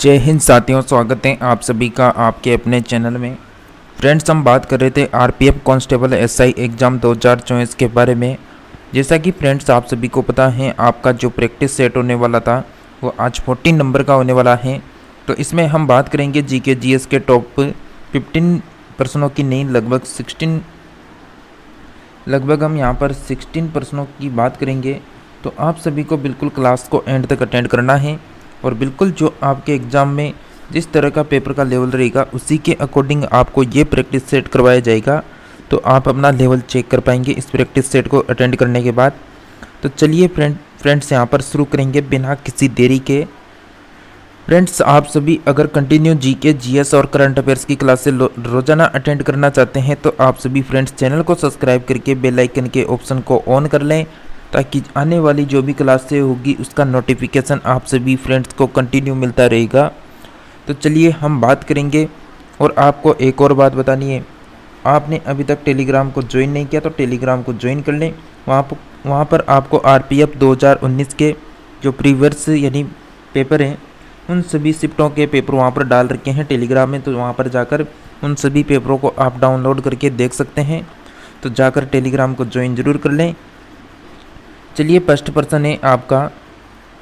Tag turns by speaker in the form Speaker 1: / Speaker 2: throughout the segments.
Speaker 1: जय हिंद साथियों, स्वागत है आप सभी का आपके अपने चैनल में। फ्रेंड्स, हम बात कर रहे थे आरपीएफ कांस्टेबल एसआई एग्ज़ाम 2024 के बारे में। जैसा कि फ्रेंड्स आप सभी को पता है, आपका जो प्रैक्टिस सेट होने वाला था वो आज 14 नंबर का होने वाला है। तो इसमें हम बात करेंगे जीके जीएस के टॉप 15 प्रश्नों की नहीं, लगभग हम यहाँ पर 16 प्रश्नों की बात करेंगे। तो आप सभी को बिल्कुल क्लास को एंड तक अटेंड करना है और बिल्कुल जो आपके एग्ज़ाम में जिस तरह का पेपर का लेवल रहेगा उसी के अकॉर्डिंग आपको ये प्रैक्टिस सेट करवाया जाएगा। तो आप अपना लेवल चेक कर पाएंगे इस प्रैक्टिस सेट को अटेंड करने के बाद। तो चलिए फ्रेंड्स यहाँ पर शुरू करेंगे बिना किसी देरी के। फ्रेंड्स, आप सभी अगर कंटिन्यू जीके जीएस और करंट अफेयर्स की क्लासेस रोजाना अटेंड करना चाहते हैं तो आप सभी फ्रेंड्स चैनल को सब्सक्राइब करके बेल आइकन के ऑप्शन को ऑन कर लें, ताकि आने वाली जो भी क्लासें होगी उसका नोटिफिकेशन आप सभी फ्रेंड्स को कंटिन्यू मिलता रहेगा। तो चलिए हम बात करेंगे। और आपको एक और बात बतानी है, आपने अभी तक टेलीग्राम को ज्वाइन नहीं किया तो टेलीग्राम को ज्वाइन कर लें। वहाँ पर आपको आरपीएफ 2019 के जो प्रीवियस यानी पेपर हैं उन सभी शिफ्टों के पेपर वहाँ पर डाल रखे हैं टेलीग्राम में। तो वहाँ पर जाकर उन सभी पेपरों को आप डाउनलोड करके देख सकते हैं। तो जाकर टेलीग्राम को ज्वाइन जरूर कर लें। चलिए, फर्स्ट प्रश्न है आपका,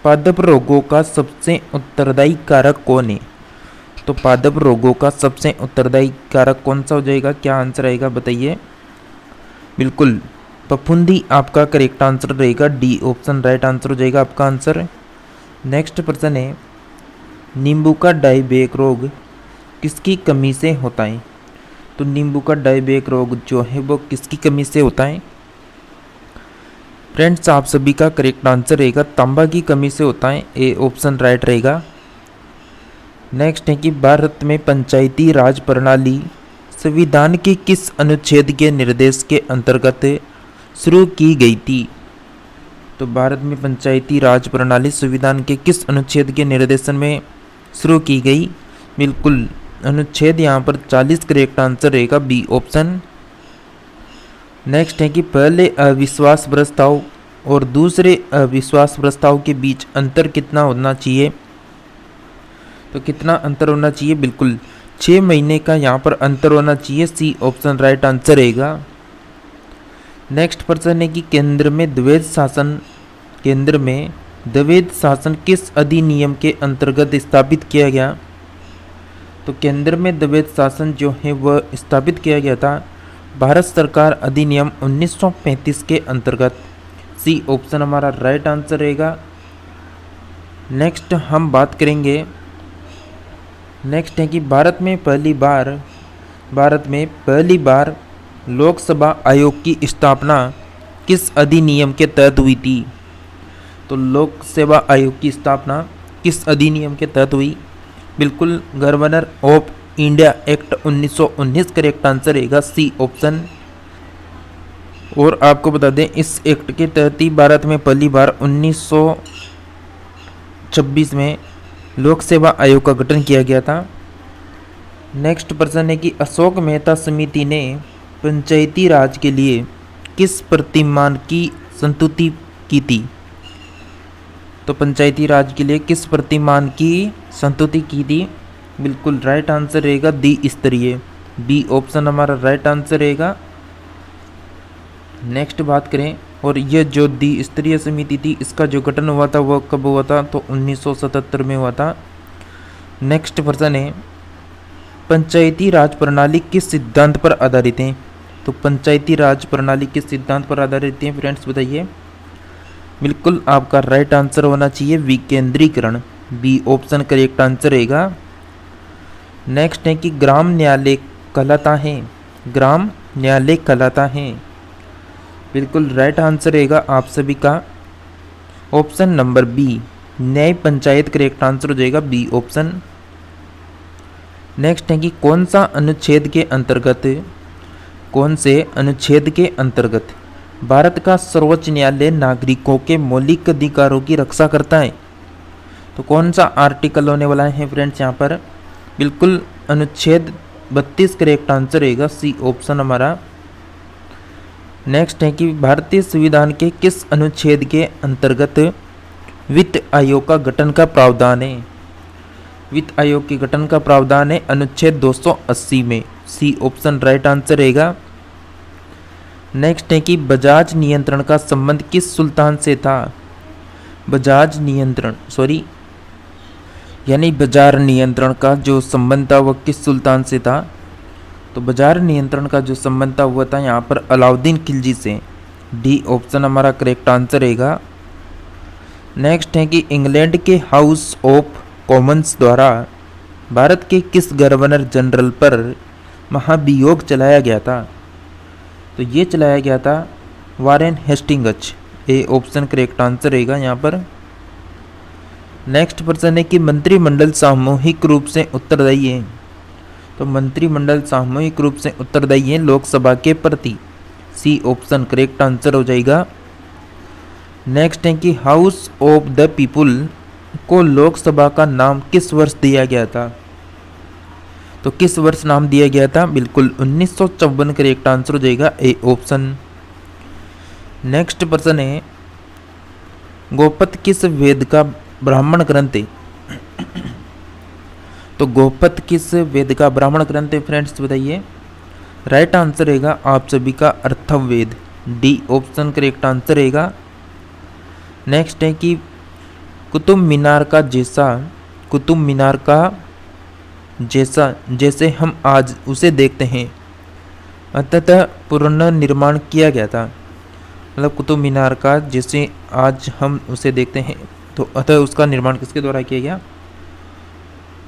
Speaker 1: पादप रोगों का सबसे उत्तरदायी कारक कौन है? तो पादप रोगों का सबसे उत्तरदायी कारक कौन सा हो जाएगा? क्या आंसर आएगा बताइए? बिल्कुल फफूंदी आपका करेक्ट आंसर रहेगा। डी ऑप्शन राइट आंसर हो जाएगा आपका आंसर। नेक्स्ट प्रश्न है, नींबू का डायबिक रोग किसकी कमी से होता है? तो नींबू का डायबिक रोग जो है वो किसकी कमी से होता है? फ्रेंड्स, आप सभी का करेक्ट आंसर रहेगा तांबा की कमी से होता है। ए ऑप्शन राइट रहेगा। नेक्स्ट है कि भारत में पंचायती राज प्रणाली संविधान के किस अनुच्छेद के निर्देश के अंतर्गत शुरू की गई थी? तो भारत में पंचायती राज प्रणाली संविधान के किस अनुच्छेद के निर्देशन में शुरू की गई? बिल्कुल अनुच्छेद यहाँ पर 40 करेक्ट आंसर रहेगा। B option. नेक्स्ट है कि पहले अविश्वास प्रस्ताव और दूसरे अविश्वास प्रस्ताव के बीच अंतर कितना होना चाहिए? तो कितना अंतर होना चाहिए? बिल्कुल 6 महीने का यहाँ पर अंतर होना चाहिए। सी ऑप्शन राइट आंसर रहेगा। नेक्स्ट प्रश्न है कि केंद्र में द्वैध शासन किस अधिनियम के अंतर्गत स्थापित किया गया? तो केंद्र में द्वैध शासन जो है वह स्थापित किया गया था भारत सरकार अधिनियम 1935 के अंतर्गत। सी ऑप्शन हमारा राइट आंसर रहेगा। नेक्स्ट हम बात करेंगे। नेक्स्ट है कि भारत में पहली बार लोकसभा आयोग की स्थापना किस अधिनियम के तहत हुई थी? तो लोक सेवा आयोग की स्थापना किस अधिनियम के तहत हुई? बिल्कुल governor of India act 1919 correct answer रहेगा। C option. और आपको बता दें, इस एक्ट के तहत ही भारत में पहली बार 1926 में लोक सेवा आयोग का गठन किया गया था। नेक्स्ट प्रश्न है कि अशोक मेहता समिति ने पंचायती राज के लिए किस प्रतिमान की संस्तुति की थी? तो पंचायती राज के लिए किस प्रतिमान की संस्तुति की थी? बिल्कुल राइट आंसर रहेगा द्विस्तरीय। बी ऑप्शन हमारा राइट आंसर रहेगा। नेक्स्ट बात करें, और यह जो द्विस्तरीय समिति थी इसका जो गठन हुआ था वह कब हुआ था? तो 1977 में हुआ था। नेक्स्ट प्रश्न है, पंचायती राज प्रणाली किस सिद्धांत पर आधारित है? तो पंचायती राज प्रणाली किस सिद्धांत पर आधारित है फ्रेंड्स बताइए? बिल्कुल आपका राइट आंसर होना चाहिए विकेंद्रीकरण। बी ऑप्शन करेक्ट आंसर रहेगा। नेक्स्ट है कि ग्राम न्यायालय कहलाता है। बिल्कुल राइट आंसर रहेगा आप सभी का ऑप्शन नंबर बी, न्याय पंचायत करेक्ट आंसर हो जाएगा। B option. नेक्स्ट है कि कौन से अनुच्छेद के अंतर्गत भारत का सर्वोच्च न्यायालय नागरिकों के मौलिक अधिकारों की रक्षा करता है? तो कौन सा आर्टिकल होने वाला है फ्रेंड्स यहाँ पर? बिल्कुल अनुच्छेद 32 करेक्ट आंसर रहेगा। सी ऑप्शन हमारा। नेक्स्ट है कि भारतीय संविधान के किस अनुच्छेद के अंतर्गत वित्त आयोग का गठन का प्रावधान है? वित्त आयोग के गठन का प्रावधान है अनुच्छेद 280 में। सी ऑप्शन राइट आंसर रहेगा। नेक्स्ट है कि बजाज नियंत्रण का संबंध किस सुल्तान से था। बजाज नियंत्रण यानी बाजार नियंत्रण का जो संबंध था वह किस सुल्तान से था। तो बाजार नियंत्रण का जो संबंध था हुआ था यहाँ पर अलाउद्दीन खिलजी से। डी ऑप्शन हमारा करेक्ट आंसर रहेगा। नेक्स्ट है कि इंग्लैंड के हाउस ऑफ कॉमन्स द्वारा भारत के किस गवर्नर जनरल पर महाभियोग चलाया गया था। तो ये चलाया गया था Warren Hastings. A option correct answer रहेगा यहाँ पर। नेक्स्ट प्रश्न है कि मंत्रिमंडल सामूहिक रूप से उत्तरदायी है। तो मंत्रिमंडल सामूहिक रूप से उत्तरदायी है लोकसभा के प्रति। सी ऑप्शन करेक्ट आंसर हो जाएगा। नेक्स्ट है कि हाउस ऑफ द पीपुल को लोकसभा का नाम किस वर्ष दिया गया था। तो किस वर्ष नाम दिया गया था, बिल्कुल 1954 करेक्ट आंसर हो जाएगा। A option. नेक्स्ट प्रश्न है गोपत किस वेद का ब्राह्मण ग्रंथ है। तो गोपत किस वेद का ब्राह्मण ग्रंथ है फ्रेंड्स बताइए। राइट आंसर रहेगा आप सभी का Atharvaveda. D option correct answer रहेगा। नेक्स्ट है कि कुतुब मीनार का जैसा जैसे हम आज उसे देखते हैं अंततः पुनर्निर्माण किया गया था। मतलब कुतुब मीनार का जैसे आज हम उसे देखते हैं तो अतः उसका निर्माण किसके द्वारा किया गया।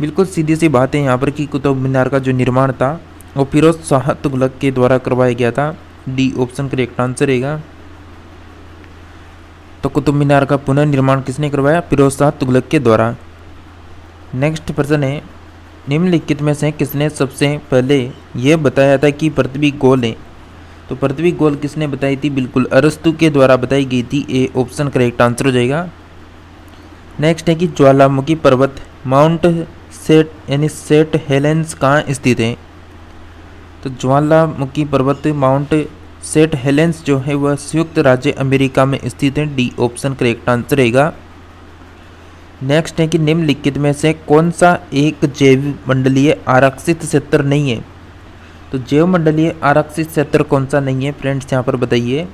Speaker 1: बिल्कुल सीधी सी बात है यहाँ पर कि कुतुब मीनार का जो निर्माण था वो फिरोज शाह तुगलक के द्वारा करवाया गया था। डी ऑप्शन करेक्ट आंसर रहेगा। तो कुतुब मीनार का पुनर्निर्माण किसने करवाया, फिरोज शाह तुगलक के द्वारा। नेक्स्ट प्रश्न है निम्नलिखित में से किसने सबसे पहले यह बताया था कि पृथ्वी गोल है। तो पृथ्वी गोल किसने बताई थी, बिल्कुल अरस्तु के द्वारा बताई गई थी। ए ऑप्शन करेक्ट आंसर हो जाएगा। नेक्स्ट है कि ज्वालामुखी पर्वत माउंट सेट हेलेंस कहाँ स्थित है। तो ज्वालामुखी पर्वत माउंट सेट हेलेंस जो है वह संयुक्त राज्य अमेरिका में स्थित है। डी ऑप्शन करेक्ट आंसर रहेगा। नेक्स्ट है कि निम्नलिखित में से कौन सा एक जैव मंडलीय आरक्षित क्षेत्र नहीं है। तो जैव मंडलीय आरक्षित क्षेत्र कौन सा नहीं है फ्रेंड्स यहाँ पर बताइए।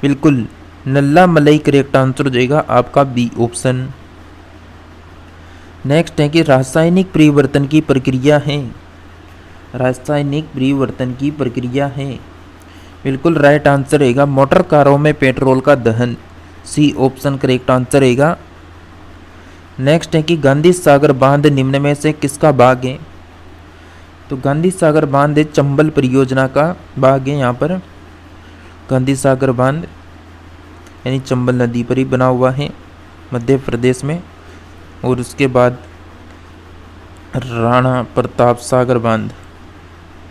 Speaker 1: बिल्कुल नल्ला मलई करेक्ट आंसर हो जाएगा आपका बी ऑप्शन। नेक्स्ट है कि रासायनिक परिवर्तन की प्रक्रिया है। रासायनिक परिवर्तन की प्रक्रिया है, बिल्कुल राइट आंसर रहेगा मोटर कारों में पेट्रोल का दहन। सी ऑप्शन करेक्ट आंसर रहेगा। नेक्स्ट है कि गांधी सागर बांध निम्न में से किसका भाग है। तो गांधी सागर बांध चंबल परियोजना का भाग है। यहाँ पर गांधी सागर बांध यानी चंबल नदी पर ही बना हुआ है मध्य प्रदेश में। और उसके बाद राणा प्रताप सागर बांध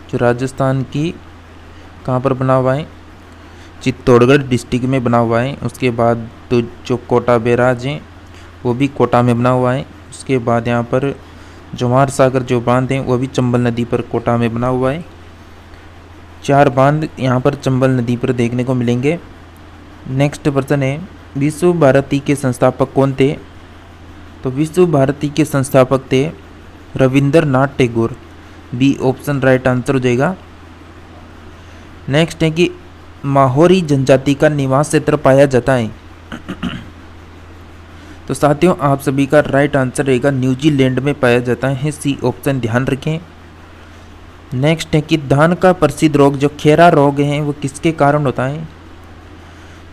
Speaker 1: जो राजस्थान की कहाँ पर बना हुआ है, चित्तौड़गढ़ डिस्ट्रिक्ट में बना हुआ है। उसके बाद तो जो कोटा बैराज है वो भी कोटा में बना हुआ है। उसके बाद यहाँ पर जवाहर सागर जो बांध है वो भी चंबल नदी पर कोटा में बना हुआ है। 4 बांध यहाँ पर चंबल नदी पर देखने को मिलेंगे। नेक्स्ट प्रश्न है विश्व भारती के संस्थापक कौन थे। तो विश्व भारती के संस्थापक थे Rabindranath Tagore. B option right answer हो जाएगा। नेक्स्ट है कि माहोरी जनजाति का निवास क्षेत्र पाया जाता है। तो साथियों आप सभी का राइट आंसर रहेगा न्यूजीलैंड में पाया जाता है। सी ऑप्शन ध्यान रखें। नेक्स्ट है कि धान का प्रसिद्ध रोग जो खेरा रोग है वो किसके कारण होता है।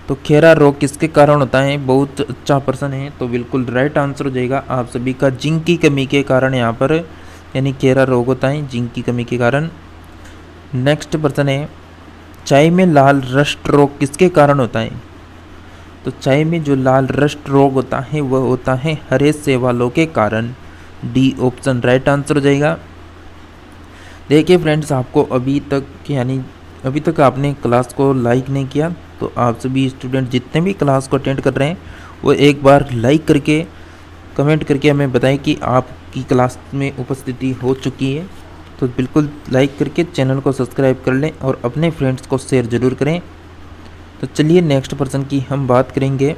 Speaker 1: तो खेरा रोग किसके कारण होता है, बहुत अच्छा प्रश्न है। तो बिल्कुल राइट आंसर हो जाएगा आप सभी का जिंक की कमी के कारण यहाँ पर यानी खेरा रोग होता है जिंक की कमी के कारण। नेक्स्ट प्रश्न है चाय में लाल रस्ट रोग किसके कारण होता है। तो चाय में जो लाल रस्ट रोग होता है वह होता है हरे शैवालों के कारण। डी ऑप्शन राइट आंसर हो जाएगा। देखिए फ्रेंड्स आपको अभी तक आपने क्लास को लाइक नहीं किया तो आप सभी स्टूडेंट जितने भी क्लास को अटेंड कर रहे हैं वो एक बार लाइक करके कमेंट करके हमें बताएं कि आपकी क्लास में उपस्थिति हो चुकी है। तो बिल्कुल लाइक करके चैनल को सब्सक्राइब कर लें और अपने फ्रेंड्स को शेयर ज़रूर करें। तो चलिए नेक्स्ट प्रश्न की हम बात करेंगे।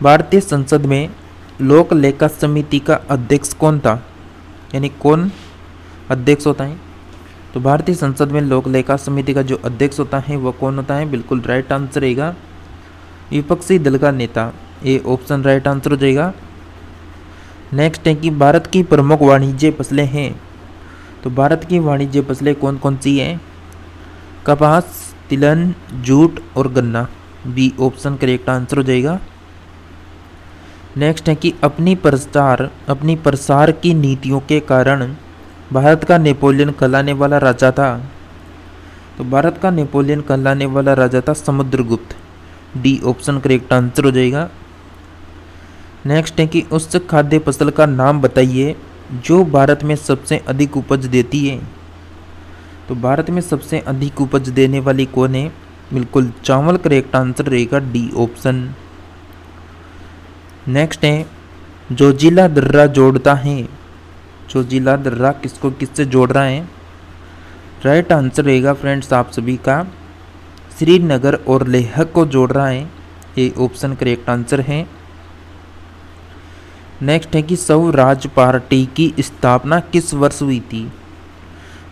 Speaker 1: भारतीय संसद में लोक लेखा समिति का अध्यक्ष कौन था। यानी कौन अध्यक्ष होता है? तो भारतीय संसद में लोक लेखा समिति का जो अध्यक्ष होता है वह कौन होता है? बिल्कुल राइट आंसर रहेगा विपक्षी दल का नेता। ए ऑप्शन राइट आंसर हो जाएगा। नेक्स्ट है कि भारत की प्रमुख वाणिज्य फसलें हैं। तो भारत की वाणिज्य फसलें कौन कौन सी हैं? कपास, तिलहन, जूट और गन्ना। बी ऑप्शन करेक्ट आंसर हो जाएगा। नेक्स्ट है कि अपनी प्रसार की नीतियों के कारण भारत का नेपोलियन कहलाने वाला राजा था। तो भारत का नेपोलियन कहलाने वाला राजा था Samudragupta. D option correct answer हो जाएगा। नेक्स्ट है कि उस खाद्य फसल का नाम बताइए जो भारत में सबसे अधिक उपज देती है। तो भारत में सबसे अधिक उपज देने वाली कौन है? बिल्कुल चावल करेक्ट आंसर रहेगा। D option. नेक्स्ट है जोजिला दर्रा जोड़ता है। जोजिला दर्रा किसको किससे जोड़ रहा है? राइट आंसर रहेगा फ्रेंड्स आप सभी का श्रीनगर और लेह को जोड़ रहा है। ये ऑप्शन करेक्ट आंसर है। नेक्स्ट है कि स्वराज पार्टी की स्थापना किस वर्ष हुई थी?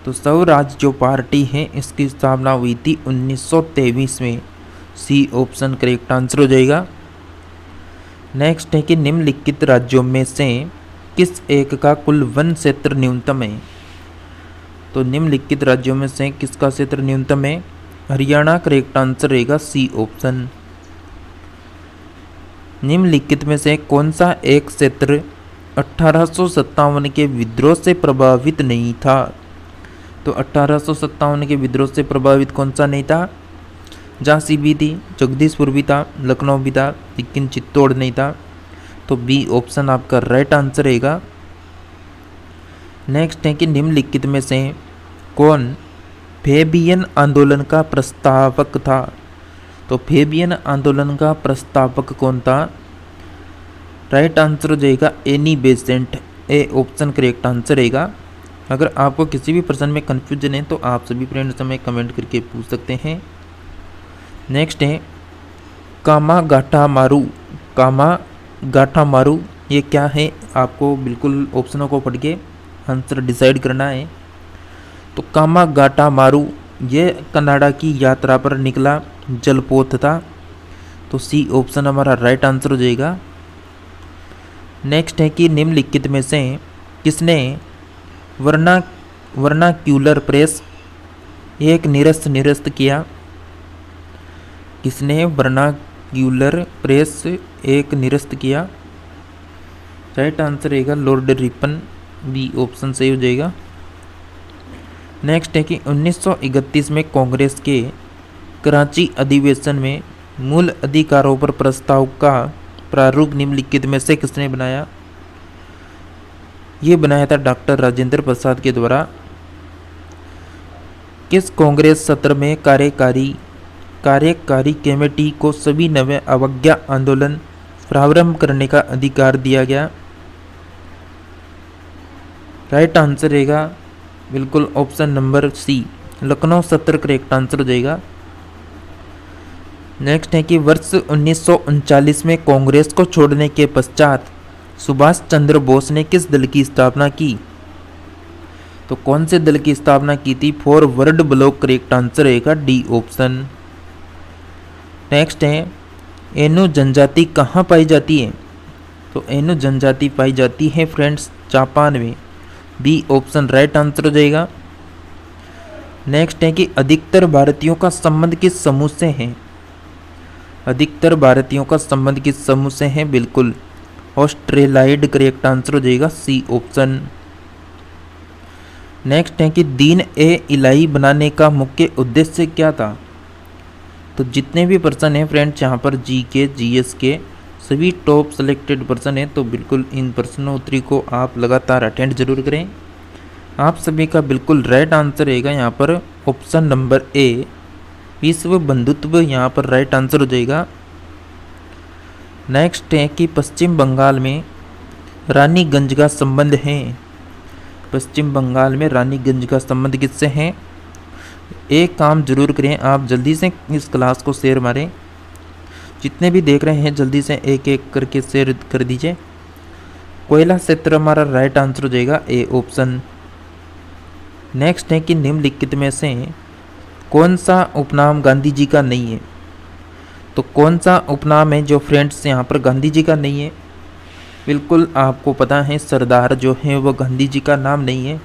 Speaker 1: तो स्वराज जो पार्टी है इसकी स्थापना हुई थी 1923 में। सी ऑप्शन करेक्ट आंसर हो जाएगा। नेक्स्ट है कि निम्नलिखित राज्यों में से किस एक का कुल वन क्षेत्र न्यूनतम है? तो निम्नलिखित राज्यों में से किसका क्षेत्र न्यूनतम है? हरियाणा करेक्ट आंसर रहेगा। C option. निम्नलिखित में से कौन सा एक क्षेत्र 1857 के विद्रोह से प्रभावित नहीं था? तो 1857 के विद्रोह से प्रभावित कौन सा नहीं था? झांसी भी थी, जगदीशपुर भी था, लखनऊ भी था, लेकिन चित्तौड़ नहीं था। तो बी ऑप्शन आपका राइट आंसर रहेगा। नेक्स्ट है कि निम्नलिखित में से कौन फेबियन आंदोलन का प्रस्तावक था? तो फेबियन आंदोलन का प्रस्तावक कौन था? राइट आंसर हो जाएगा Annie Besant. A option correct answer रहेगा। अगर आपको किसी भी प्रश्न में कन्फ्यूजन है तो आप सभी फ्रेंड्स हमें कमेंट करके पूछ सकते हैं। नेक्स्ट है कामागाटा मारू ये क्या है? आपको बिल्कुल ऑप्शनों को पढ़ के आंसर डिसाइड करना है। तो कामागाटा मारू ये कनाडा की यात्रा पर निकला जलपोत था। तो सी ऑप्शन हमारा राइट आंसर हो जाएगा। नेक्स्ट है कि निम्नलिखित में से किसने वर्नाक्यूलर प्रेस एक निरस्त किया? किसने वर्नाक्यूलर प्रेस एक निरस्त किया? राइट आंसर रहेगा लॉर्ड रिपन। बी ऑप्शन सही हो जाएगा। नेक्स्ट है कि 1931 में कांग्रेस के कराची अधिवेशन में मूल अधिकारों पर प्रस्ताव का प्रारूप निम्नलिखित में से किसने बनाया? ये बनाया था डॉक्टर राजेंद्र प्रसाद के द्वारा। किस कांग्रेस सत्र में कार्यकारी कमेटी को सभी नवे अवज्ञा आंदोलन प्रारंभ करने का अधिकार दिया गया? राइट आंसर रहेगा बिल्कुल ऑप्शन नंबर सी लखनऊ सत्र करेक्ट आंसर हो जाएगा। नेक्स्ट है कि वर्ष 1939 में कांग्रेस को छोड़ने के पश्चात सुभाष चंद्र बोस ने किस दल की स्थापना की? तो कौन से दल की स्थापना की थी? फॉरवर्ड ब्लॉक करेक्ट आंसर रहेगा। D option. नेक्स्ट है एनु जनजाति कहाँ पाई जाती है? तो एनु जनजाति पाई जाती है फ्रेंड्स जापान में। बी ऑप्शन राइट आंसर हो जाएगा। नेक्स्ट है कि अधिकतर भारतीयों का संबंध किस समूह से है? अधिकतर भारतीयों का संबंध किस समूह से है? बिल्कुल ऑस्ट्रेलाइड करेक्ट आंसर हो जाएगा। C option. नेक्स्ट है कि दीन ए इलाही बनाने का मुख्य उद्देश्य क्या था? तो जितने भी पर्सन हैं फ्रेंड्स यहाँ पर जी के जीएस के सभी टॉप सेलेक्टेड पर्सन हैं, तो बिल्कुल इन प्रश्नोत्तरी को आप लगातार अटेंड जरूर करें। आप सभी का बिल्कुल राइट आंसर रहेगा यहाँ पर ऑप्शन नंबर ए विश्व बंधुत्व यहाँ पर राइट आंसर हो जाएगा। नेक्स्ट है कि पश्चिम बंगाल में रानीगंज का संबंध है। पश्चिम बंगाल में रानीगंज का संबंध किससे है? एक काम जरूर करें, आप जल्दी से इस क्लास को शेयर मारें। जितने भी देख रहे हैं जल्दी से एक एक करके शेयर कर दीजिए कोयला क्षेत्र हमारा राइट आंसर हो जाएगा ए ऑप्शन। नेक्स्ट है कि निम्नलिखित में से कौन सा उपनाम गांधी जी का नहीं है। तो कौन सा उपनाम है जो फ्रेंड्स यहाँ पर गांधी जी का नहीं है। बिल्कुल आपको पता है सरदार जो है वो गांधी जी का नाम नहीं है।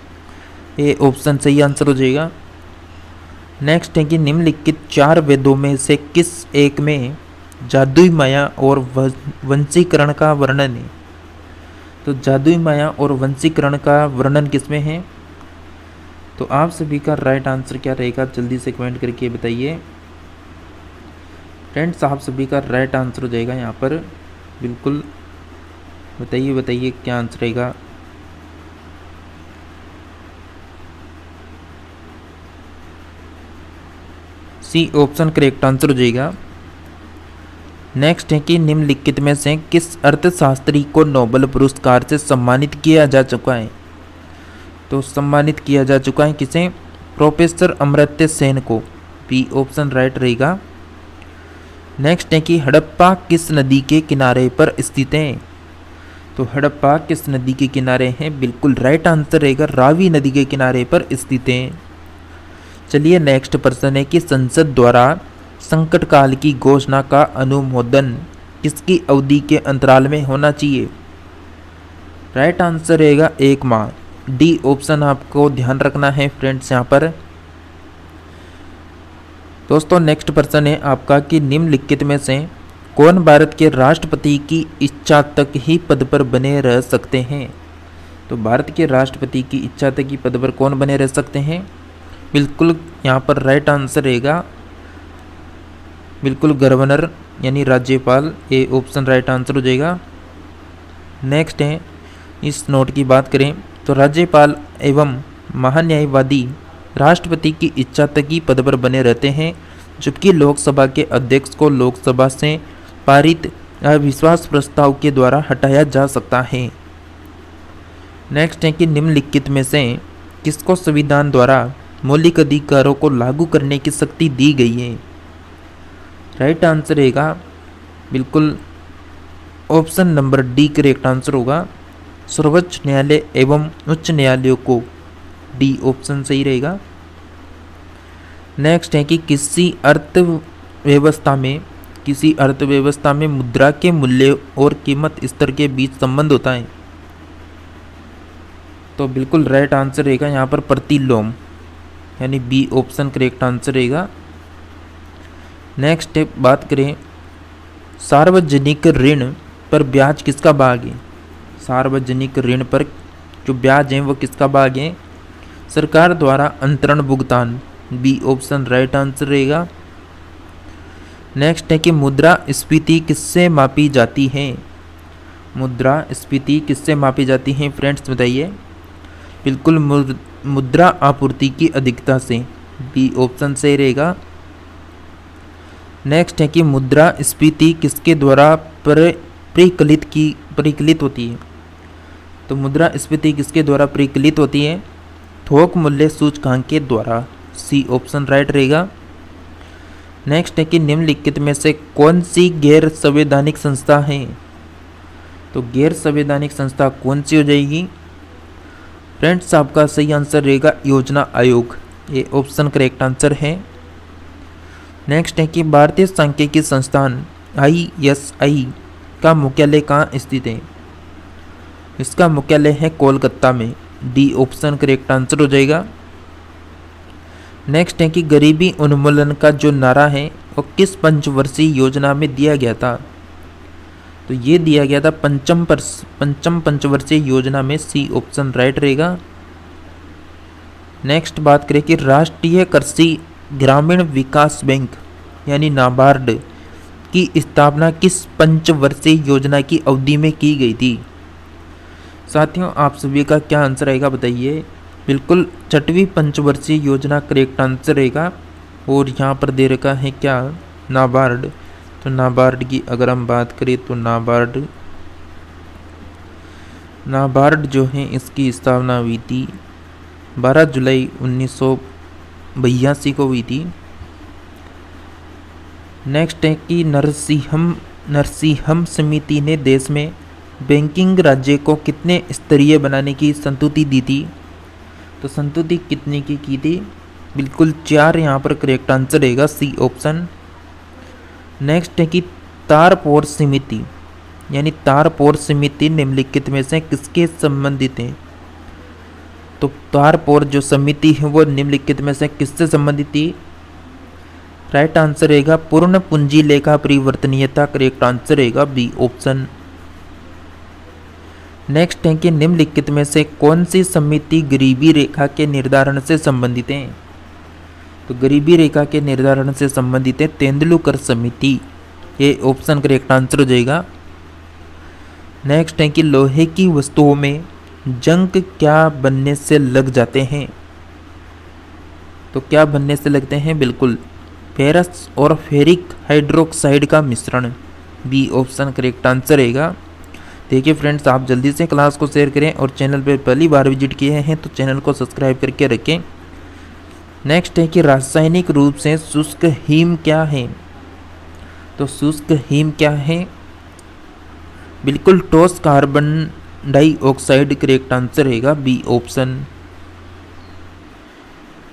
Speaker 1: ए ऑप्शन सही आंसर हो जाएगा। नेक्स्ट है कि निम्नलिखित 4 वेदों में से किस एक में जादुई माया और वंशीकरण का वर्णन है। तो जादुई माया और वंशीकरण का वर्णन किसमें है। तो आप सभी का राइट आंसर क्या रहेगा, जल्दी से कमेंट करके बताइए। फ्रेंड्स आप सभी का राइट आंसर हो जाएगा यहाँ पर, बिल्कुल बताइए क्या आंसर रहेगा। सी ऑप्शन करेक्ट आंसर हो जाएगा। नेक्स्ट है कि निम्नलिखित में से किस अर्थशास्त्री को नोबेल पुरस्कार से सम्मानित किया जा चुका है। तो सम्मानित किया जा चुका है किसे, प्रोफेसर अमर्त्य सेन को। बी ऑप्शन राइट रहेगा। नेक्स्ट है कि हड़प्पा किस नदी के किनारे पर स्थित है। तो हड़प्पा किस नदी के किनारे हैं, बिल्कुल राइट आंसर रहेगा रावी नदी के किनारे पर स्थित है। चलिए नेक्स्ट प्रश्न है कि संसद द्वारा संकट काल की घोषणा का अनुमोदन किसकी अवधि के अंतराल में होना चाहिए। राइट आंसर रहेगा 1 माह। डी ऑप्शन आपको ध्यान रखना है फ्रेंड्स यहाँ पर। दोस्तों नेक्स्ट प्रश्न है आपका कि निम्नलिखित में से कौन भारत के राष्ट्रपति की इच्छा तक ही पद पर बने रह सकते हैं। तो भारत के राष्ट्रपति की इच्छा तक ही पद पर कौन बने रह सकते हैं, बिल्कुल यहाँ पर राइट आंसर रहेगा बिल्कुल गवर्नर यानी राज्यपाल। ए ऑप्शन राइट आंसर हो जाएगा। नेक्स्ट है इस नोट की बात करें तो राज्यपाल एवं महान्यायवादी राष्ट्रपति की इच्छा तक ही पद पर बने रहते हैं, जबकि लोकसभा के अध्यक्ष को लोकसभा से पारित अविश्वास प्रस्ताव के द्वारा हटाया जा सकता है। नेक्स्ट है कि निम्नलिखित में से किसको संविधान द्वारा मौलिक अधिकारों को लागू करने की शक्ति दी गई है। राइट आंसर रहेगा बिल्कुल option number D correct answer होगा, सर्वोच्च न्यायालय एवं उच्च न्यायालयों को। डी ऑप्शन सही रहेगा। नेक्स्ट है कि किसी अर्थव्यवस्था में मुद्रा के मूल्य और कीमत स्तर के बीच संबंध होता है। तो बिल्कुल राइट आंसर रहेगा यहाँ पर प्रतिलोम यानी बी ऑप्शन करेक्ट आंसर रहेगा। नेक्स्ट बात करें सार्वजनिक ऋण पर ब्याज किसका भाग है। सार्वजनिक ऋण पर जो ब्याज है वो किसका भाग है, सरकार द्वारा अंतरण भुगतान। बी ऑप्शन राइट आंसर रहेगा। नेक्स्ट है कि मुद्रास्फीति किससे मापी जाती है। मुद्रास्फीति किससे मापी जाती है फ्रेंड्स बताइए, बिल्कुल मुद्रा आपूर्ति की अधिकता से। बी ऑप्शन सही रहेगा। नेक्स्ट है कि मुद्रास्फीति किसके द्वारा परिकलित होती है। तो मुद्रास्फीति किसके द्वारा परिकलित होती है, थोक मूल्य सूचकांक के द्वारा। सी ऑप्शन राइट रहेगा। नेक्स्ट है कि निम्नलिखित में से कौन सी गैर संवैधानिक संस्था है। तो गैर संवैधानिक संस्था कौन सी हो जाएगी फ्रेंड्स, आपका सही आंसर रहेगा योजना आयोग। ये ऑप्शन करेक्ट आंसर है। नेक्स्ट है कि भारतीय सांख्यिकी संस्थान ISI का मुख्यालय कहाँ स्थित है। इसका मुख्यालय है कोलकाता में। डी ऑप्शन करेक्ट आंसर हो जाएगा। नेक्स्ट है कि गरीबी उन्मूलन का जो नारा है वो किस पंचवर्षीय योजना में दिया गया था। तो ये दिया गया था पंचम पंचवर्षीय योजना में। सी ऑप्शन राइट रहेगा। नेक्स्ट बात करें कि राष्ट्रीय कृषि ग्रामीण विकास बैंक यानी नाबार्ड की स्थापना किस पंचवर्षीय योजना की अवधि में की गई थी। साथियों आप सभी का क्या आंसर आएगा बताइए, बिल्कुल 6वीं पंचवर्षीय योजना करेक्ट आंसर रहेगा। और यहाँ पर दे रखा है क्या, नाबार्ड। तो नाबार्ड की अगर हम बात करें तो नाबार्ड जो है इसकी स्थापना हुई थी 12 जुलाई 1982 को हुई थी। नेक्स्ट है कि नरसिंहम समिति ने देश में बैंकिंग राज्य को कितने स्तरीय बनाने की संतुति दी थी? तो संतुति कितने की थी? बिल्कुल 4 यहाँ पर करेक्ट आंसर रहेगा, सी ऑप्शन। नेक्स्ट है कि तारपोर समिति यानी तारपोर समिति निम्नलिखित में से किसके संबंधित है? तो तारपोर जो समिति है वो निम्नलिखित में से किससे संबंधित थी? राइट आंसर रहेगा पूर्ण पूंजी लेखा परिवर्तनीयता, करेक्ट आंसर रहेगा बी ऑप्शन। नेक्स्ट है कि निम्नलिखित में से कौन सी समिति गरीबी रेखा के निर्धारण से संबंधित है? तो गरीबी रेखा के निर्धारण से संबंधित है तेंदुलकर समिति, ये ऑप्शन करेक्ट आंसर हो जाएगा। नेक्स्ट है कि लोहे की वस्तुओं में जंग क्या बनने से लग जाते हैं? तो क्या बनने से लगते हैं? बिल्कुल फेरस और फेरिक हाइड्रोक्साइड का मिश्रण, बी ऑप्शन करेक्ट आंसर रहेगा। देखिए फ्रेंड्स, आप जल्दी से क्लास को शेयर करें और चैनल पर पहली बार विजिट किए हैं तो चैनल को सब्सक्राइब करके रखें। नेक्स्ट है कि रासायनिक रूप से शुष्क हीम क्या है? तो शुष्क हीम क्या है? बिल्कुल ठोस कार्बन डाइऑक्साइड, करेक्ट आंसर रहेगा बी ऑप्शन।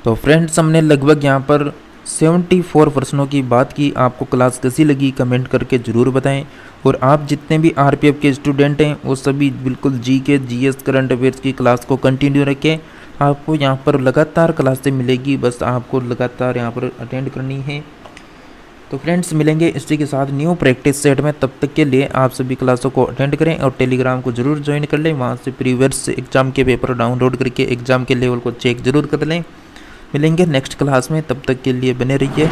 Speaker 1: तो फ्रेंड्स, हमने लगभग यहाँ पर 74 प्रश्नों की बात की। आपको क्लास कैसी लगी कमेंट करके ज़रूर बताएं। और आप जितने भी आरपीएफ के स्टूडेंट हैं वो सभी बिल्कुल जीके, जीएस, करंट अफेयर्स की क्लास को कंटिन्यू रखें। आपको यहाँ पर लगातार क्लासें मिलेगी, बस आपको लगातार यहाँ पर अटेंड करनी है। तो फ्रेंड्स, मिलेंगे इसी के साथ न्यू प्रैक्टिस सेट में। तब तक के लिए आप सभी क्लासों को अटेंड करें और टेलीग्राम को जरूर ज्वाइन कर लें। वहाँ से प्रीवियस एग्जाम के पेपर डाउनलोड करके एग्जाम के लेवल को चेक जरूर कर लें। मिलेंगे नेक्स्ट क्लास में, तब तक के लिए बने रहिए।